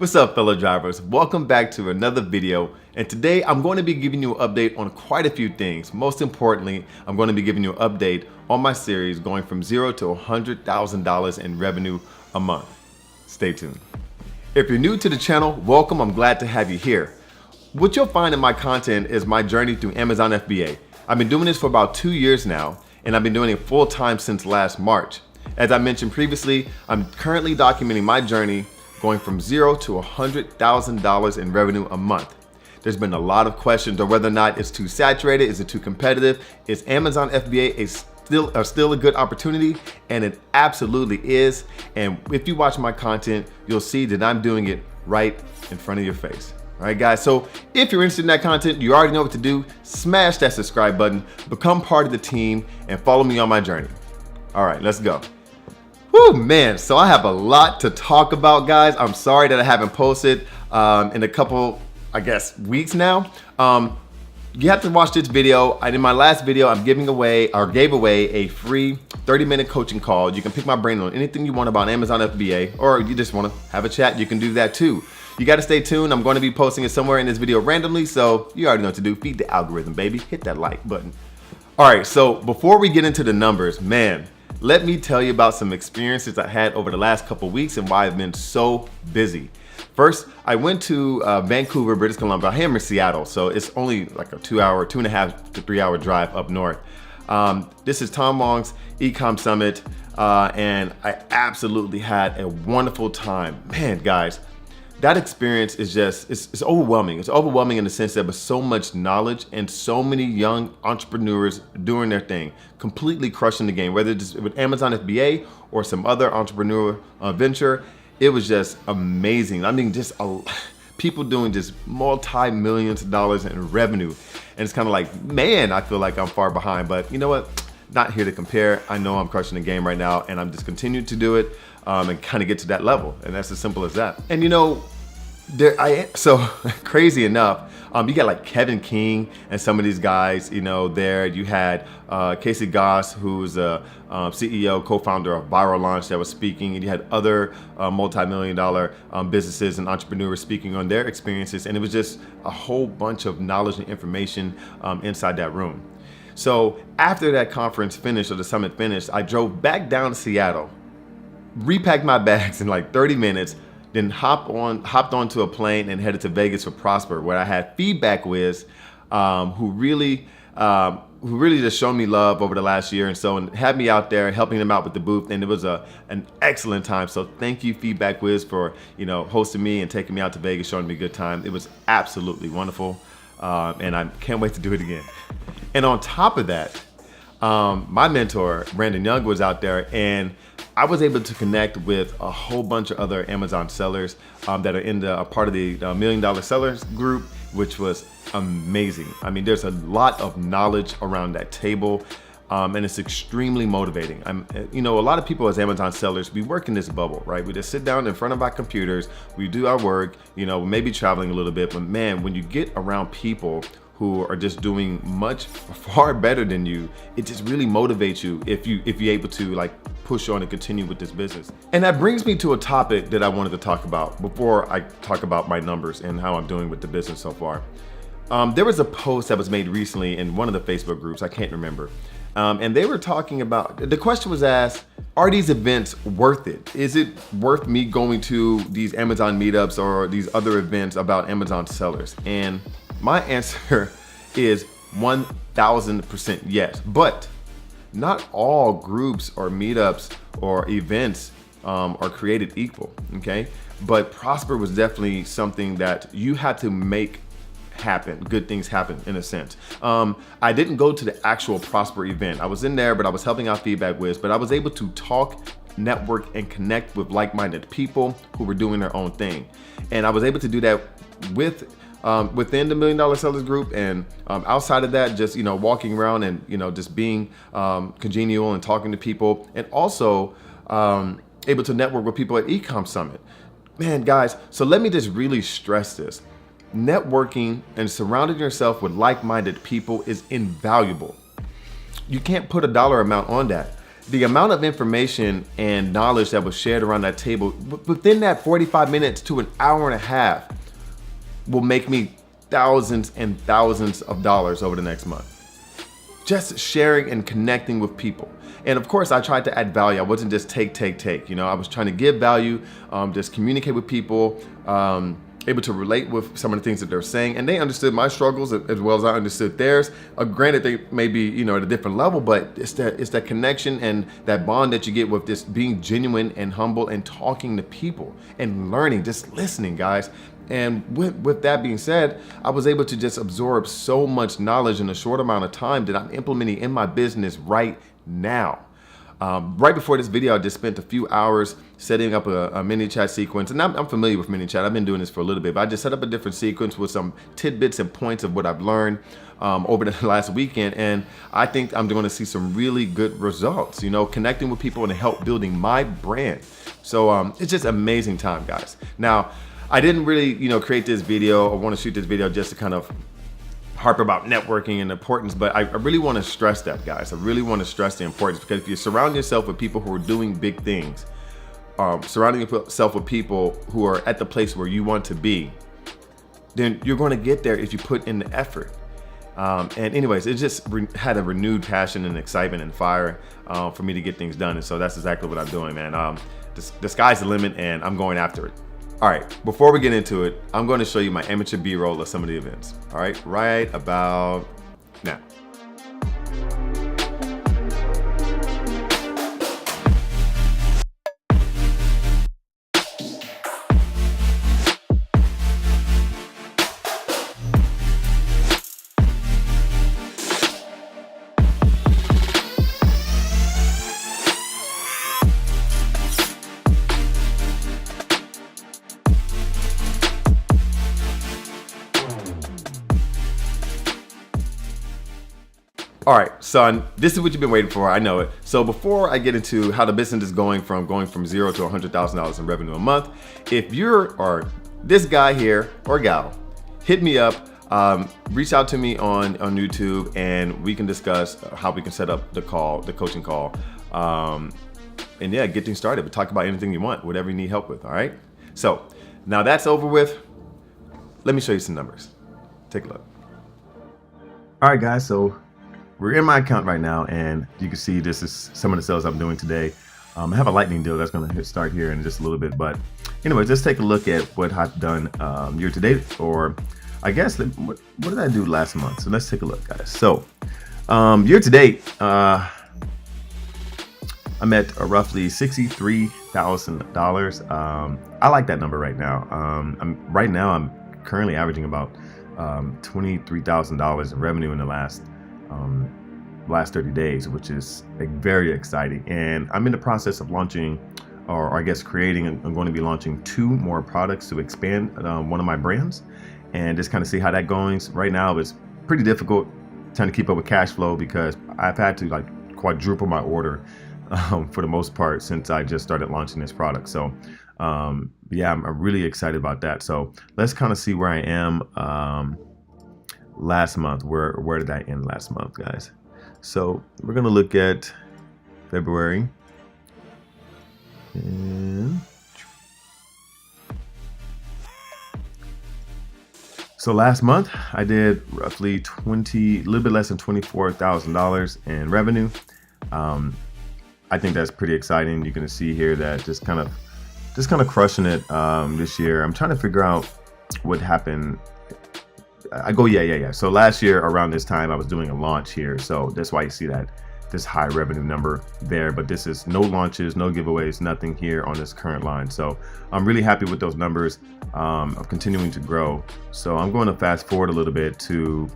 What's up, fellow drivers? Welcome back to another video, and today I'm going to be giving you an update on quite a few things. Most importantly, I'm going to be giving you an update on my series going from $0 to $100,000 in revenue a month. Stay tuned. If you're new to the channel, welcome. I'm glad to have you here. What you'll find in my content is my journey through Amazon FBA. I've been doing this for about 2 years now, and I've been doing it full time since last March. As I mentioned previously, I'm currently documenting my journey going from $0 to $100,000 in revenue a month. There's been a lot of questions on whether or not it's too saturated, is it too competitive, is Amazon FBA still a good opportunity? And it absolutely is. And if you watch my content, you'll see that I'm doing it right in front of your face. All right, guys, so if you're interested in that content, you already know what to do. Smash that subscribe button, become part of the team, and follow me on my journey. All right, let's go. Whew, man, so I have a lot to talk about, guys. I'm sorry that I haven't posted in a couple, weeks now. You have to watch this video. In my last video, I gave away a free 30-minute coaching call. You can pick my brain on anything you want about Amazon FBA, or you just want to have a chat, you can do that too. You got to stay tuned. I'm going to be posting it somewhere in this video randomly, so you already know what to do. Feed the algorithm, baby. Hit that like button. All right, so before we get into the numbers, man, let me tell you about some experiences I had over the last couple weeks and why I've been so busy. First, I went to Vancouver, British Columbia. I am in Seattle, so it's only like a 2.5 to 3 hour drive up north. This is Tom Wang's Ecom Summit, and I absolutely had a wonderful time. Man, guys, that experience is just, it's overwhelming. It's overwhelming in the sense that there's so much knowledge and so many young entrepreneurs doing their thing, completely crushing the game, whether it's with Amazon FBA or some other entrepreneur venture. It was just amazing. I mean, just people doing just multi-millions of dollars in revenue. And it's kind of like, man, I feel like I'm far behind, but you know what? Not here to compare. I know I'm crushing the game right now, and I'm just continuing to do it and kind of get to that level. And that's as simple as that. And you know, so crazy enough, you got like Kevin King and some of these guys, you know, there. You had Casey Goss, who's a CEO, co-founder of Viral Launch, that was speaking, and you had other multi-million-dollar businesses and entrepreneurs speaking on their experiences, and it was just a whole bunch of knowledge and information inside that room. So after that conference finished, or the summit finished, I drove back down to Seattle, repacked my bags in like 30 minutes, then hopped onto a plane and headed to Vegas for Prosper, where I had FeedbackWhiz, who really just showed me love over the last year and so, and had me out there helping them out with the booth, and it was an excellent time. So thank you, FeedbackWhiz, for hosting me and taking me out to Vegas, showing me a good time. It was absolutely wonderful, and I can't wait to do it again. And on top of that, my mentor, Brandon Young, was out there, and I was able to connect with a whole bunch of other Amazon sellers that are in a part of the $1 Million Sellers group, which was amazing. I mean, there's a lot of knowledge around that table, and it's extremely motivating. A lot of people as Amazon sellers, we work in this bubble, right? We just sit down in front of our computers, we do our work, we may be traveling a little bit, but man, when you get around people who are just doing far better than you, it just really motivates you if you're able to like push on and continue with this business. And that brings me to a topic that I wanted to talk about before I talk about my numbers and how I'm doing with the business so far. There was a post that was made recently in one of the Facebook groups, I can't remember. And they were talking about, the question was asked, are these events worth it? Is it worth me going to these Amazon meetups or these other events about Amazon sellers? And my answer is 1000% yes, but not all groups or meetups or events are created equal, okay? But Prosper was definitely something that you had to make happen, good things happen in a sense. I didn't go to the actual Prosper event. I was in there, but I was helping out FeedbackWhiz, but I was able to talk, network, and connect with like-minded people who were doing their own thing. And I was able to do that within the $1 Million Sellers group, and outside of that, just walking around and just being congenial and talking to people, and also able to network with people at Ecom Summit. Man, guys, so let me just really stress this. Networking and surrounding yourself with like-minded people is invaluable. You can't put a dollar amount on that. the amount of information and knowledge that was shared around that table within that 45 minutes to an hour and a half will make me thousands and thousands of dollars over the next month. Just sharing and connecting with people. And of course, I tried to add value. I wasn't just take. You know, I was trying to give value, just communicate with people, able to relate with some of the things that they're saying. And they understood my struggles as well as I understood theirs. Granted, they may be, you know, at a different level, but it's that connection and that bond that you get with this being genuine and humble and talking to people and learning, just listening, guys. And with that being said, I was able to just absorb so much knowledge in a short amount of time that I'm implementing in my business right now. Right before this video, I just spent a few hours setting up a mini chat sequence. And I'm familiar with mini chat. I've been doing this for a little bit, but I just set up a different sequence with some tidbits and points of what I've learned over the last weekend. And I think I'm going to see some really good results, you know, connecting with people and help building my brand. So it's just amazing time, guys. Now, I didn't really, you know, create this video or want to shoot this video just to kind of harp about networking and importance, but I really want to stress that, guys. I really want to stress the importance, because if you surround yourself with people who are doing big things, surrounding yourself with people who are at the place where you want to be, then you're going to get there if you put in the effort. And anyways, it just had a renewed passion and excitement and fire for me to get things done. And so that's exactly what I'm doing, man. The sky's the limit and I'm going after it. All right, before we get into it, I'm going to show you my amateur B-roll of some of the events. All right, right about now. All right, son, this is what you've been waiting for. I know it. So before I get into how the business is going from $0 to $100,000 in revenue a month, if you're or this guy here or gal, hit me up, reach out to me on YouTube, and we can discuss how we can set up the coaching call, and yeah, get things started. But talk about anything you want, whatever you need help with. All right. So now that's over with. Let me show you some numbers. Take a look. All right, guys. So we're in my account right now, and you can see this is some of the sales I'm doing today. I have a lightning deal that's going to start here in just a little bit, but anyways, let's take a look at what I've done year to date, or I guess what did I do last month? So let's take a look, guys. So year to date, I'm at roughly $63,000. I like that number right now. I'm currently averaging about $23,000 in revenue in the last 30 days, which is very exciting. And I'm in the process of launching, or I guess creating, I'm going to be launching 2 more products to expand one of my brands, and just kind of see how that goes. Right now it's pretty difficult trying to keep up with cash flow, because I've had to like quadruple my order for the most part since I just started launching this product. So yeah, I'm really excited about that. So let's kind of see where I am last month. Where did I end last month, guys? So we're gonna look at February, and so last month I did roughly a little bit less than $24,000 in revenue. I think that's pretty exciting. You can see here that just kind of crushing it this year. I'm trying to figure out what happened. Yeah. So last year around this time I was doing a launch here, so that's why you see this high revenue number there. But this is no launches, no giveaways, nothing here on this current line. So I'm really happy with those numbers of continuing to grow. So I'm going to fast forward a little bit to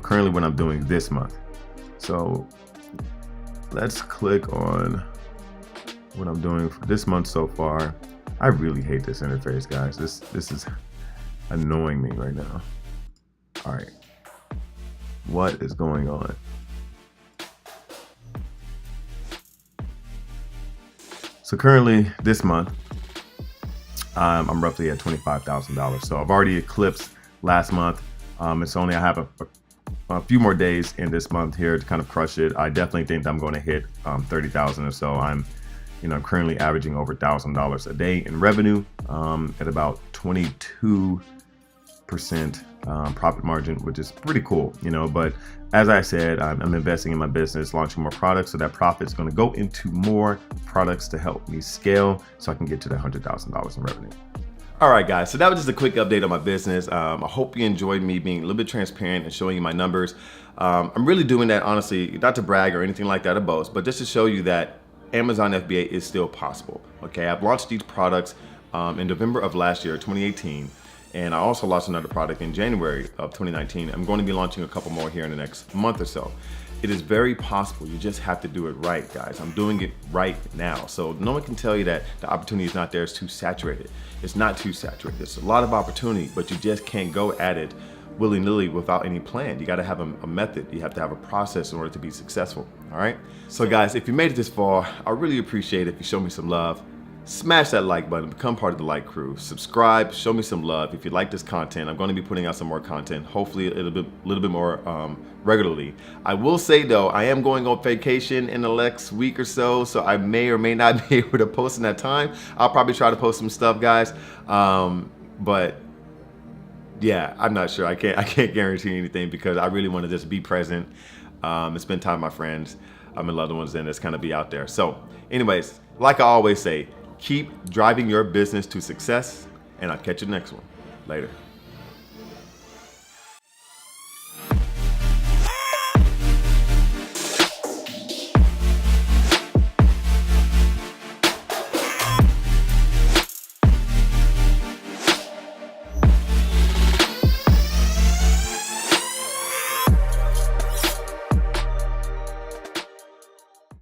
currently what I'm doing this month. So let's click on what I'm doing for this month so far. I really hate this interface, guys. This is annoying me right now. All right, what is going on? So currently this month, I'm roughly at $25,000. So I've already eclipsed last month. It's only, I have a few more days in this month here to kind of crush it. I definitely think that I'm going to hit 30,000 or so. I'm currently averaging over $1,000 a day in revenue at about 22% profit margin, which is pretty cool, but as I said, I'm investing in my business, launching more products, so that profit is going to go into more products to help me scale so I can get to that $100,000 in revenue. All right, guys, so that was just a quick update on my business. I hope you enjoyed me being a little bit transparent and showing you my numbers. I'm really doing that, honestly, not to brag or anything like that or boast, but just to show you that Amazon FBA is still possible. Okay, I've launched these products in November of last year, 2018. And I also launched another product in January of 2019. I'm going to be launching a couple more here in the next month or so. It is very possible. You just have to do it right, guys. I'm doing it right now. So no one can tell you that the opportunity is not there. It's too saturated. It's not too saturated. There's a lot of opportunity, but you just can't go at it willy-nilly without any plan. You got to have a method. You have to have a process in order to be successful. All right. So guys, if you made it this far, I really appreciate it if you show me some love. Smash that like button, become part of the like crew, subscribe, show me some love. If you like this content, I'm going to be putting out some more content, hopefully a little bit more regularly. I will say though, I am going on vacation in the next week or so, so I may or may not be able to post in that time. I'll probably try to post some stuff, guys, but yeah, I'm not sure. I can't guarantee anything because I really want to just be present and spend time with my friends and loved ones, and just kind of be out there. So anyways, like I always say, keep driving your business to success, and I'll catch you next one. Later.